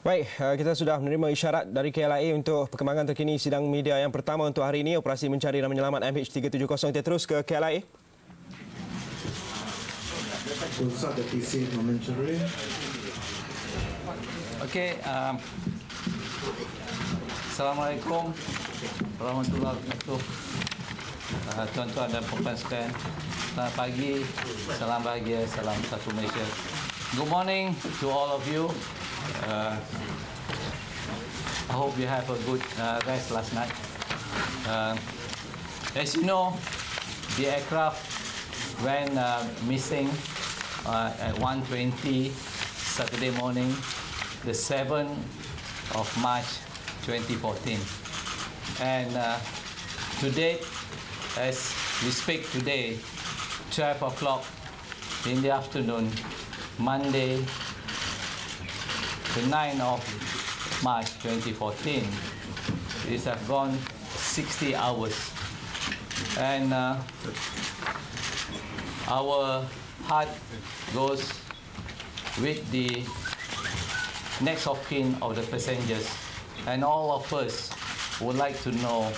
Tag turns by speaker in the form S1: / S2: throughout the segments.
S1: Baik, kita sudah menerima isyarat dari KLIA untuk perkembangan terkini sidang media yang pertama untuk hari ini. Operasi mencari dan menyelamat MH370. Kita terus ke KLIA.
S2: Okey, Assalamualaikum warahmatullahi wabarakatuh. Tuan-tuan dan puan-puan sekalian, selamat pagi, salam bahagia, salam satu Malaysia. Good morning to all of you. I hope you have a good rest last night. As you know, the aircraft went missing at 1:20 Saturday morning, the 7th of March 2014. And to date, as we speak today, 12 o'clock in the afternoon, Monday, the 9th of March 2014. It has gone 60 hours. And our heart goes with the next of kin of the passengers. And all of us would like to know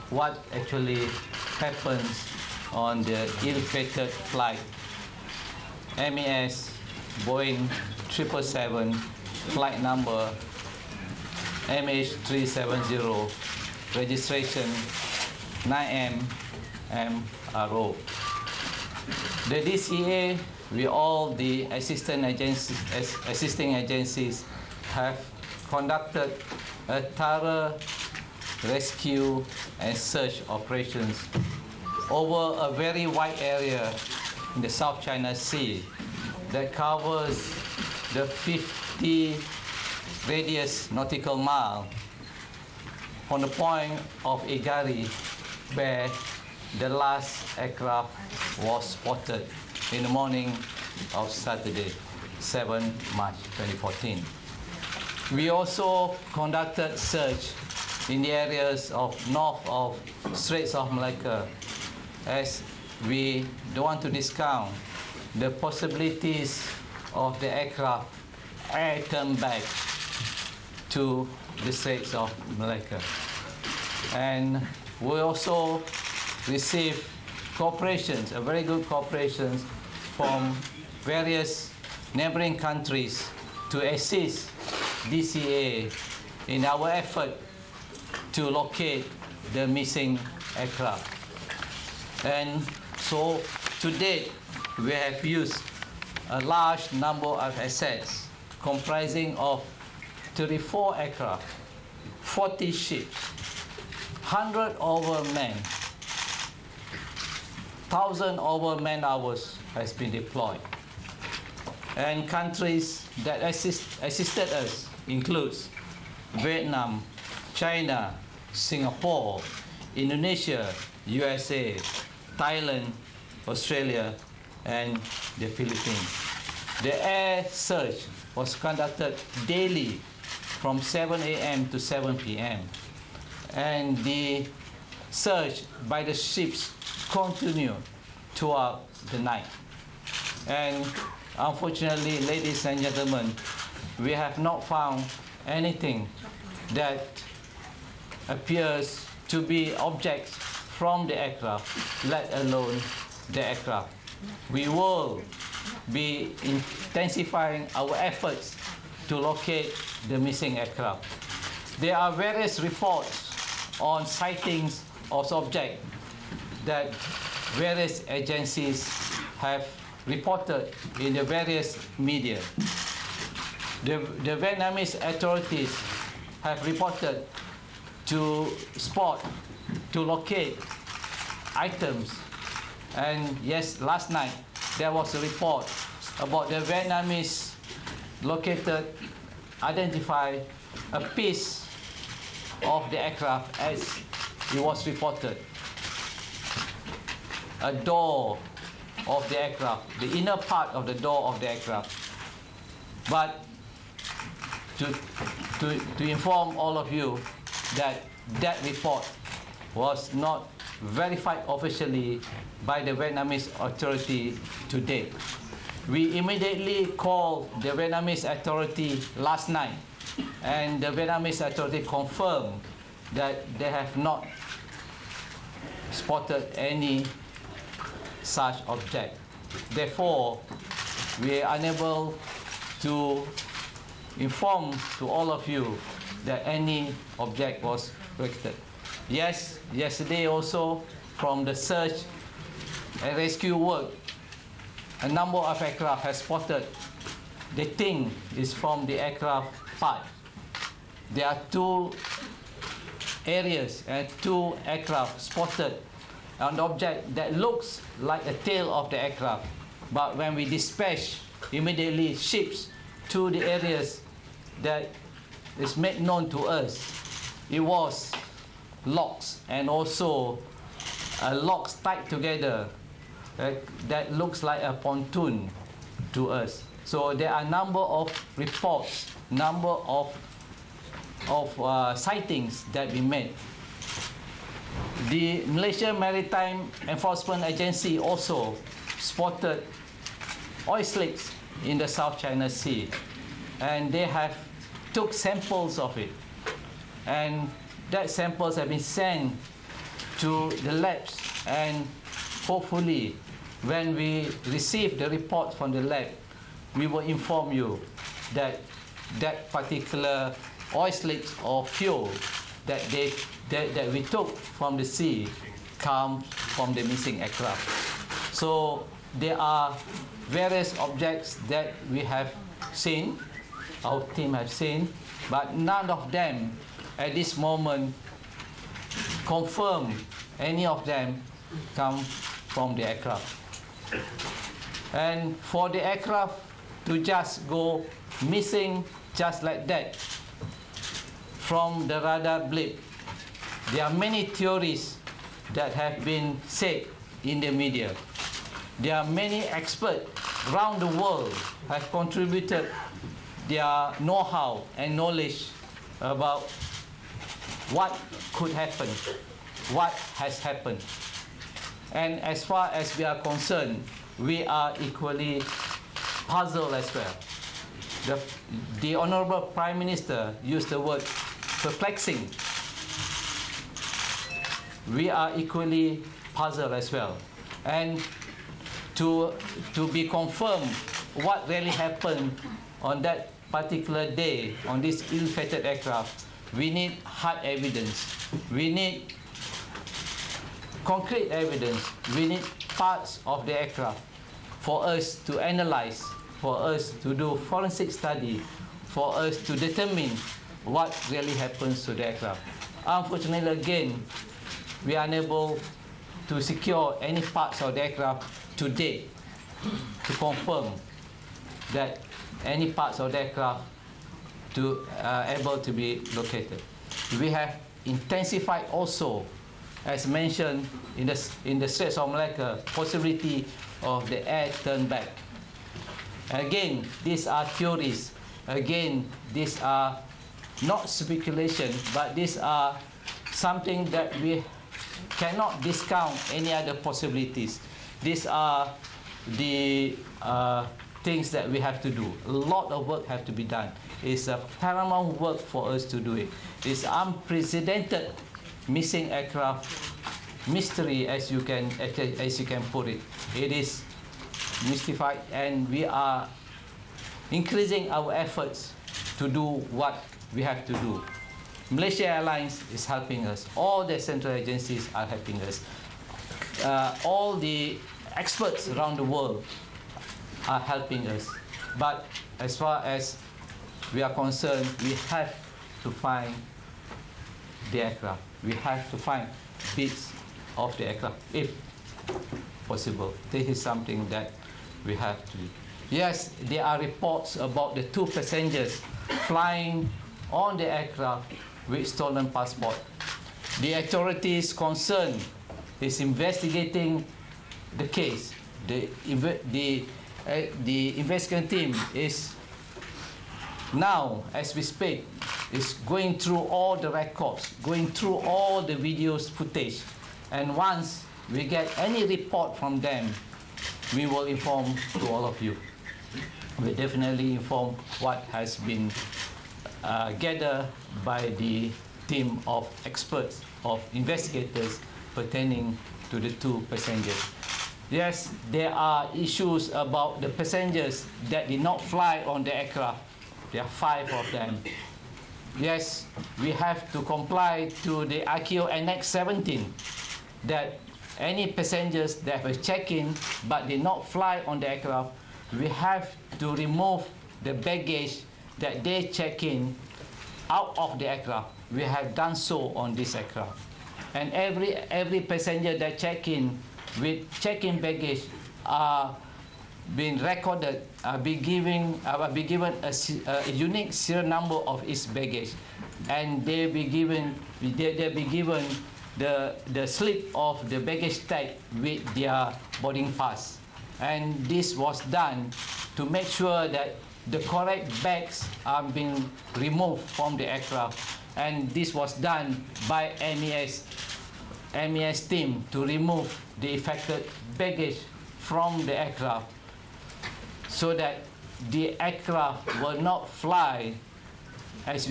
S2: what actually happens on the ill-fated flight MES Boeing 777 flight number MH370, registration 9MMRO. The DCA, with all the assisting agencies, have conducted a thorough rescue and search operations over a very wide area in the South China Sea that covers the 50 radius nautical mile from the point of Igari, where the last aircraft was spotted in the morning of Saturday, 7 March 2014. We also conducted search in the areas of north of Straits of Malacca, as we don't want to discount the possibilities of the aircraft return back to the Straits of Malacca. And we also received cooperations, a very good cooperations from various neighboring countries to assist DCA in our effort to locate the missing aircraft. And so to date, we have used a large number of assets comprising of 34 aircraft, 40 ships, 100 over men, 1,000 over man hours has been deployed. And countries that assisted us includes Vietnam, China, Singapore, Indonesia, USA, Thailand, Australia, and the Philippines. The air search was conducted daily from 7 a.m. to 7 p.m. And the search by the ships continued throughout the night. And unfortunately, ladies and gentlemen, we have not found anything that appears to be objects from the aircraft, let alone the aircraft. We will be intensifying our efforts to locate the missing aircraft. There are various reports on sightings of objects that various agencies have reported in the various media. The Vietnamese authorities have reported to spot, to locate items. And yes, last night there was a report about the Vietnamese identified a piece of the aircraft as it was reported. A door of the aircraft, the inner part of the door of the aircraft. But to inform all of you that that report was not verified officially by the Vietnamese authority to date. we immediately called the Vietnamese authority last night, and the Vietnamese authority confirmed that they have not spotted any such object. Therefore, we are unable to inform to all of you that any object was collected. Yes, yesterday also from the search and rescue work, a number of aircraft has spotted. They think is from the aircraft part. There are 2 areas and 2 aircraft spotted an object that looks like a tail of the aircraft. But when we dispatch, immediately ships to the areas that is made known to us, it was locks and also locks tied together that looks like a pontoon to us. So there are a number of reports, number of sightings that we made. The Malaysia Maritime Enforcement Agency also spotted oil slicks in the South China Sea, and they have took samples of it, and that samples have been sent to the labs, and hopefully when we receive the report from the lab, we will inform you that that particular oil slicks or fuel that we took from the sea comes from the missing aircraft. So there are various objects that we have seen, our team have seen, but none of them at this moment confirm any of them come from the aircraft. And for the aircraft to just go missing just like that from the radar blip, there are many theories that have been said in the media. There are many experts around the world have contributed their know-how and knowledge about what could happen, what has happened. And as far as we are concerned, we are equally puzzled as well. The Honorable Prime Minister used the word perplexing. We are equally puzzled as well. And to be confirmed what really happened on that particular day on this ill-fated aircraft, we need hard evidence. We need concrete evidence. We need parts of the aircraft for us to analyze, for us to do forensic study, for us to determine what really happens to the aircraft. Unfortunately, again, we are unable to secure any parts of the aircraft to date to confirm that any parts of the aircraft able to be located. We have intensified also, as mentioned in the Straits of Malacca, possibility of the air turn back. Again, these are theories. Again, these are not speculation, but these are something that we cannot discount any other possibilities. These are the things that we have to do. A lot of work have to be done. It's a paramount work for us to do it. It's unprecedented missing aircraft mystery, as you can put it. It is mystified, and we are increasing our efforts to do what we have to do. Malaysia Airlines is helping us. All the central agencies are helping us. All the experts around the world are helping us. But as far as we are concerned, we have to find the aircraft. We have to find bits of the aircraft, if possible. This is something that we have to do. Yes, there are reports about the 2 passengers flying on the aircraft with stolen passport. The authorities concerned is investigating the case. The investigation team is now, as we speak, is going through all the records, going through all the videos footage, and once we get any report from them, we will inform to all of you. will definitely inform what has been gathered by the team of experts, of investigators pertaining to the 2 passengers. Yes, there are issues about the passengers that did not fly on the aircraft. There are 5 of them. Yes, we have to comply to the ICAO Annex 17 that any passengers that have checked-in but did not fly on the aircraft, we have to remove the baggage that they check in out of the aircraft. We have done so on this aircraft. And every passenger that check in with check-in baggage are being recorded, be given a unique serial number of its baggage, and they'll be given the slip of the baggage tag with their boarding pass. And this was done to make sure that the correct bags are being removed from the aircraft. And this was done by MES team to remove the affected baggage from the aircraft so that the aircraft will not fly, as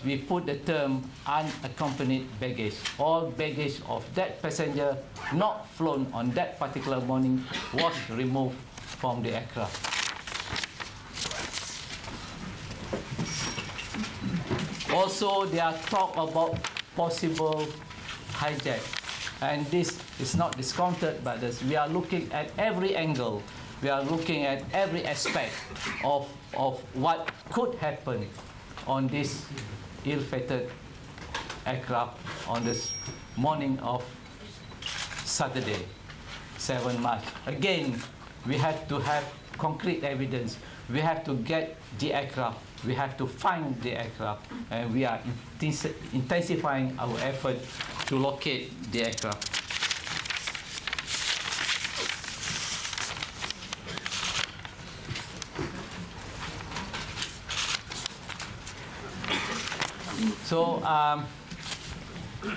S2: we put the term, unaccompanied baggage. All baggage of that passenger not flown on that particular morning was removed from the aircraft. Also, there are talk about possible hijack, and this is not discounted, but we are looking at every angle. We are looking at every aspect of what could happen on this ill-fated aircraft on this morning of Saturday, 7 March. Again, we have to have concrete evidence. We have to get the aircraft. We have to find the aircraft, and we are intensifying our effort to locate the aircraft. So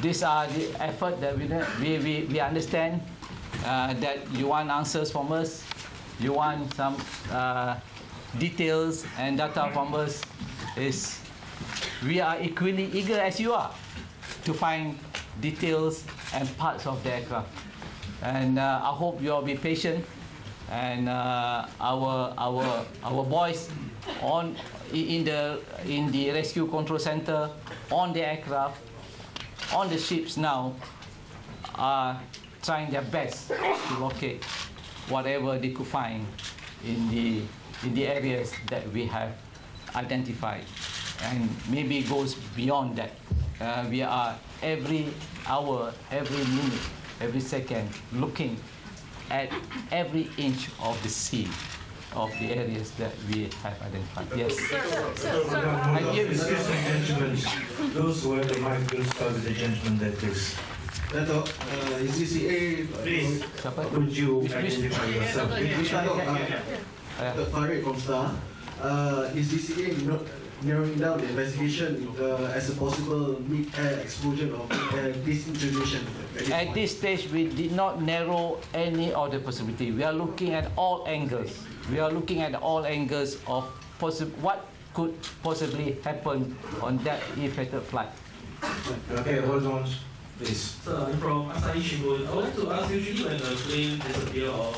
S2: these are the effort that we understand that you want answers from us. You want some details and data from us. We are equally eager as you are to find details and parts of the aircraft. And I hope you'll be patient. And our boys in the rescue control center, on the aircraft, on the ships now, are trying their best to locate whatever they could find in the areas that we have identified, and maybe it goes beyond that. We are every hour, every minute, every second looking at every inch of the sea of the areas that we have identified. Yes.
S3: Gentlemen, those who have the mic will start with the gentleman that is. CCA, please, could you identify yourself?
S4: Farid from Star. Is DCA narrowing down the investigation as a possible mid-air explosion or mid-air disintegration?
S2: At this stage, we did not narrow any of the possibility. We are looking at all angles. We are looking at all angles of what could possibly happen on that ill-fated flight.
S3: Okay, hold on, please.
S5: Sir, I'm from Asahi Shimbun. I would like to ask, usually when the plane disappears or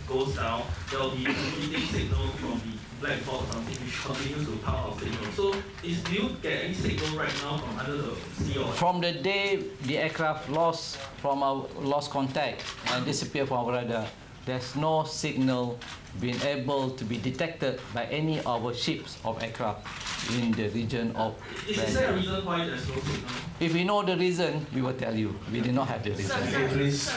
S5: goes down, there will be a competing signal from the black box or something which continues to power our signal. So, do you get any signal right now from under the sea? Or
S2: from the day the aircraft lost contact and disappeared from our radar, there's no signal being able to be detected by any of our ships of aircraft in the region of.
S5: Is there a reason why there's no signal?
S2: If we know the reason, we will tell you. We do not have the reason.
S3: Okay, please.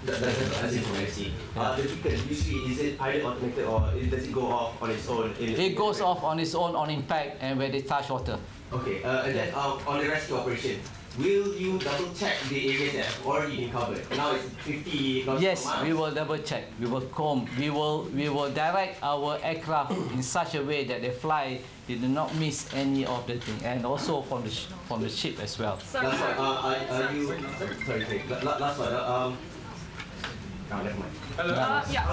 S6: As information. The ticket usually, is it either automated or does it go off on its own?
S2: It goes off on its own on impact and when they touch water.
S6: Okay, and then on the rescue operation, will you double check the areas that have already been covered? Now it's 50 nautical
S2: Yes,
S6: miles.
S2: we will double check. We will comb. We will direct our aircraft in such a way that they fly. They do not miss any of the thing, and also from the ship as well.
S6: Last one, are you? Sorry. Last one.
S3: never mind.
S5: Hello.
S7: Yeah.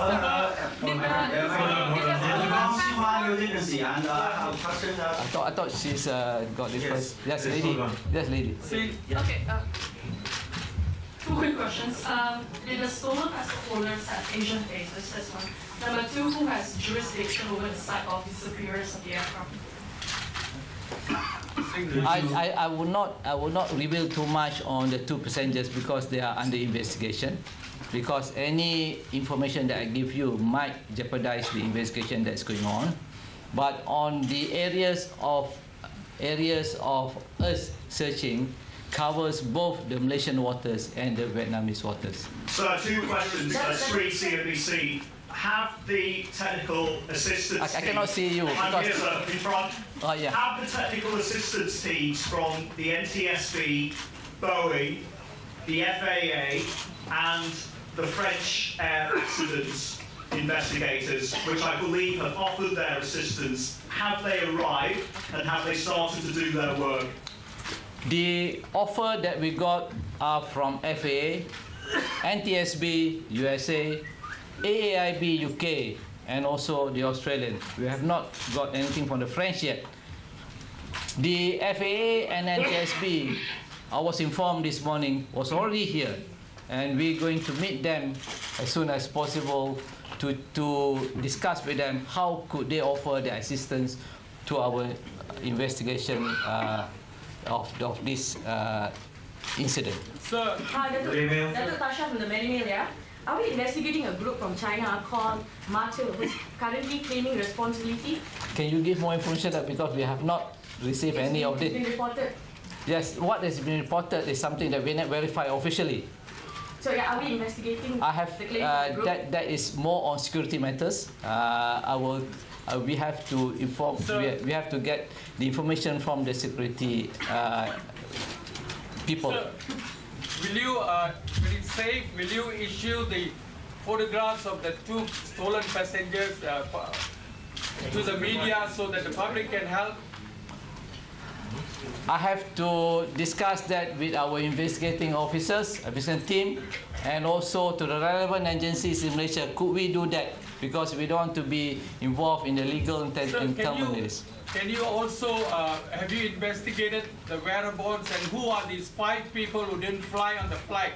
S2: I thought she's got the first. Yes,
S3: Yes,
S2: lady.
S3: hold on.
S2: Yes, lady.
S7: Okay. Two quick questions. Did the stolen passport holders have Asian faces? That's one. Number two, who has jurisdiction over the site of the disappearance of the aircraft?
S2: I would not reveal too much on the two passengers because they are under investigation. Because any information that I give you might jeopardize the investigation that's going on. But on the areas of us searching covers both the Malaysian waters and the Vietnamese waters.
S8: So, two questions. Street CNBC. Have the technical assistance
S2: I cannot see you.
S8: I'm here, sir, in front.
S2: Oh, yeah.
S8: Have the technical assistance teams from the NTSB, Boeing, the FAA, and the French air accidents investigators, which I believe have offered their assistance, have they arrived and have they started to do their work?
S2: The offer that we got are from FAA, NTSB, USA, AAIB, UK, and also the Australian. We have not got anything from the French yet. The FAA and NTSB, I was informed this morning, was already here, and we're going to meet them as soon as possible to discuss with them how could they offer their assistance to our investigation of this incident.
S5: Sir,
S7: Datuk Tasha from the Daily Mail, yeah? Are we investigating a group from China called Martel, who's currently claiming responsibility?
S2: Can you give more information because we have not received any of
S7: It's
S2: this?
S7: been reported.
S2: Yes, what has been reported is something that we not verify officially.
S7: So yeah, are we investigating
S2: I have
S7: the claim of the group?
S2: that is more on security matters. We have to inform. We have to get the information from the security people.
S9: Sir, will you, when it's safe, will you issue the photographs of the two stolen passengers to the media so that the public can help?
S2: I have to discuss that with our investigating officers, assistant team, and also to the relevant agencies in Malaysia. Could we do that? Because we don't want to be involved in the legal entanglements.
S9: Can you also, have you investigated the whereabouts and who are these 5 people who didn't fly on the flight?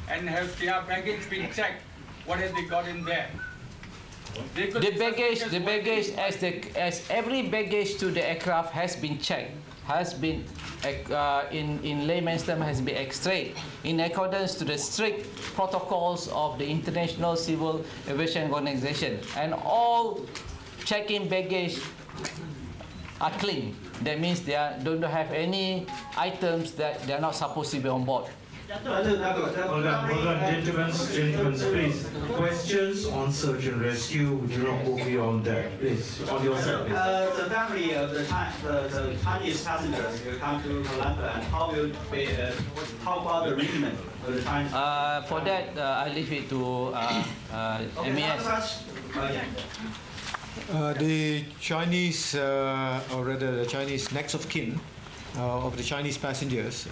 S9: And has their baggage been checked? What have they got in there?
S2: The baggage, as every baggage to the aircraft has been checked, has been, in layman's term, has been x-rayed in accordance to the strict protocols of the International Civil Aviation Organization. And all check-in baggage are clean. That means they don't have any items that they are not supposed to be on board.
S3: Hold on, gentlemen, please. Questions on search and rescue, do not go beyond that, please. On your side, please.
S10: The family of the Chinese passengers will come to Colombo, and how about the arrangement of the Chinese?
S2: For that, I leave it to MAS.
S11: The Chinese, or rather the Chinese next of kin of the Chinese passengers,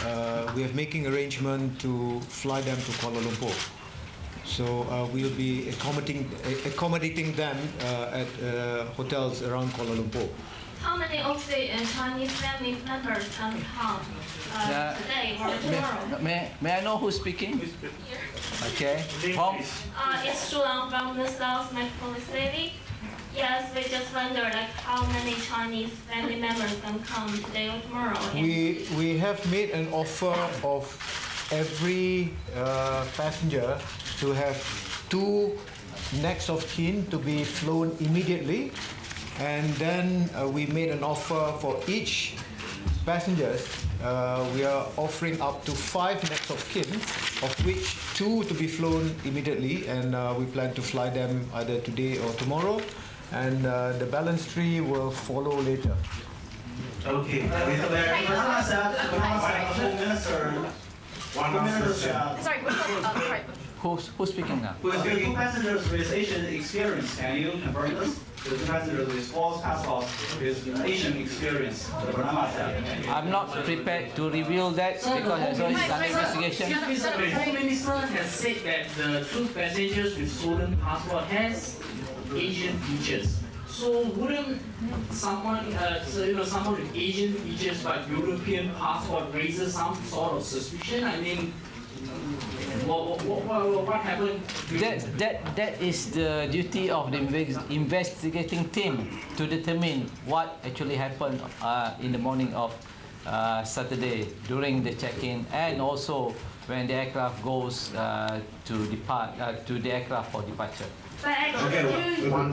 S11: we are making arrangement to fly them to Kuala Lumpur. So we'll be accommodating them at hotels around Kuala Lumpur.
S12: How many of the Chinese family members can come today or tomorrow?
S2: May I know who's speaking? Okay.
S12: It's Shulang from the South Metropolis City. Yes, we just wonder like how many Chinese family members can come today or tomorrow.
S11: We have made an offer of every passenger to have 2 next of kin to be flown immediately, and then we made an offer for each passengers. We are offering up to 5 next of kin, of which 2 to be flown immediately, and we plan to fly them either today or tomorrow, and the balance 3 will follow later.
S3: Okay.
S2: Who's speaking now?
S10: With your 2 passengers with Asian experience, can you confirm this? the passenger with false passports with Asian experience, the Panama said.
S2: I'm not prepared to reveal that because it's under investigation.
S13: The Home Minister has said that the two passengers with stolen passport has Asian features. So wouldn't someone, someone with Asian features but European passport raises some sort of suspicion? I mean, what happened?
S2: That is the duty of the investigating team to determine what actually happened in the morning of Saturday during the check-in, and also when the aircraft goes to the aircraft for departure.
S14: But actually, what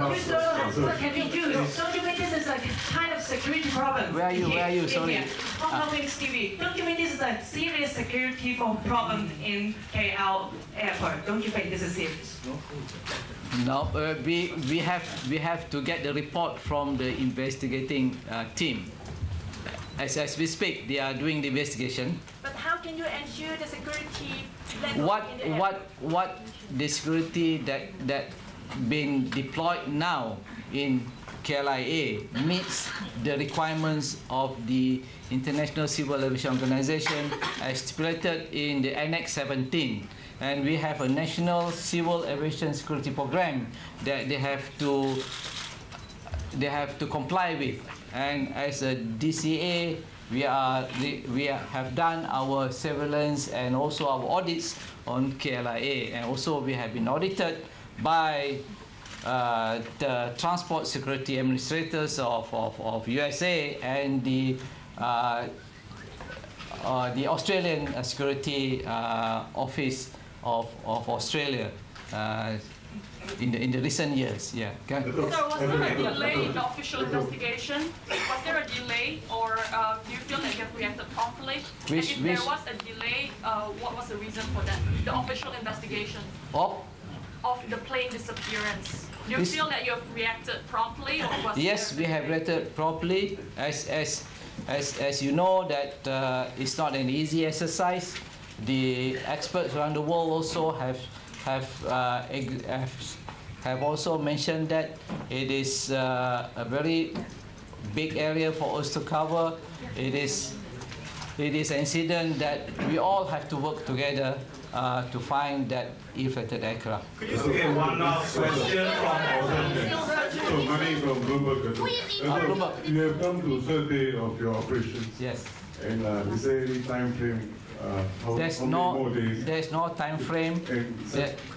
S14: can we do? Don't you think this is a kind of security problem?
S2: Where are you? Sorry.
S14: Hong Kong TV. Don't you think this is a serious security problem in KL airport? Don't you think this is serious?
S2: No, we have to get the report from the investigating team. As we speak, they are doing the investigation.
S14: But how can you ensure the security
S2: What the security that being deployed now in KLIA meets the requirements of the International Civil Aviation Organization as stipulated in the Annex 17, and we have a national civil aviation security program that they have to comply with. And as a DCA, we have done our surveillance and also our audits on KLIA, and also we have been audited by the Transport Security Administrators of USA and the Australian Security Office of Australia in the recent years. Yeah.
S7: So was there a delay in the official investigation? Was there a delay, or do you feel that you have reacted promptly? And if there was a delay, what was the reason for that? The official investigation of the plane disappearance. Do you feel that you have reacted promptly, or was
S2: Yes, we have reacted promptly. As you know, that it's not an easy exercise. The experts around the world also have also mentioned that it is a very big area for us to cover. It is an incident that we all have to work together to find that ill-fated aircraft.
S3: Okay, one last question from
S15: So, Mani from Bloomberg. You have come to third day of your operations.
S2: Yes.
S15: And is there any time frame?
S2: There's no time frame.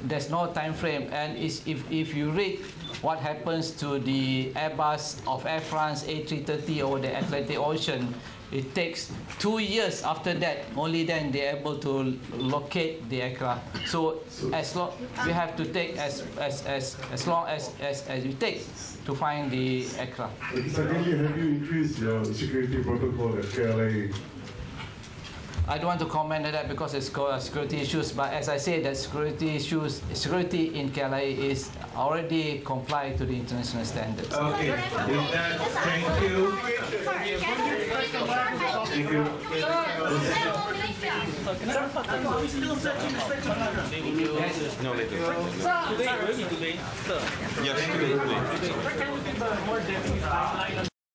S2: There's no time frame. And if you read what happens to the Airbus of Air France A330 over the Atlantic Ocean, it takes 2 years after that. Only then they're able to locate the aircraft. So as long we have to take as long as we take to find the aircraft.
S15: Secondly, have you increased your security protocol at KLIA?
S2: I don't want to comment on that because it's security issues, but as I say, that security in KLIA is already complied to the international standards.
S3: Okay, with that, thank you.
S16: No, later.
S3: Yes, today.